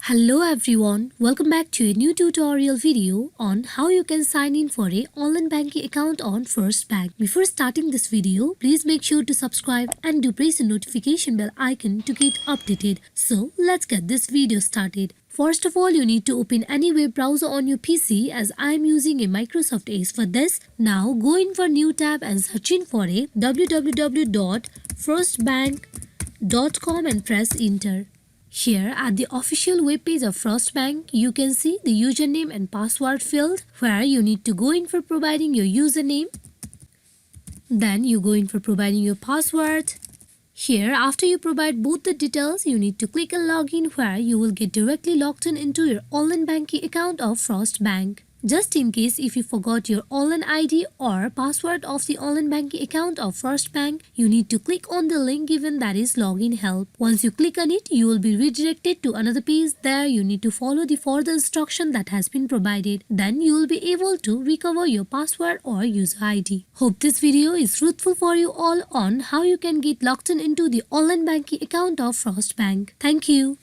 Hello everyone, welcome back to a new tutorial video on how you can sign in for a online banking account on First Bank. Before starting this video, please make sure to subscribe and do press the notification bell icon to get updated. So let's get this video started. First of all, you need to open any web browser on your PC as I am using a Microsoft Edge for this. Now go in for new tab and search in for a www.firstbank.com and press enter. Here at the official webpage of First Bank, you can see the username and password field where you need to go in for providing your username. Then you go in for providing your password. Here, after you provide both the details, you need to click on login where you will get directly logged in into your online banking account of First Bank. Just in case if you forgot your online ID or password of the online banking account of First Bank, you need to click on the link given, that is login help. Once you click on it, you will be redirected to another page. There you need to follow the further instruction that has been provided. Then you will be able to recover your password or user ID. Hope this video is fruitful for you all on how you can get logged in into the online banking account of First Bank. Thank you.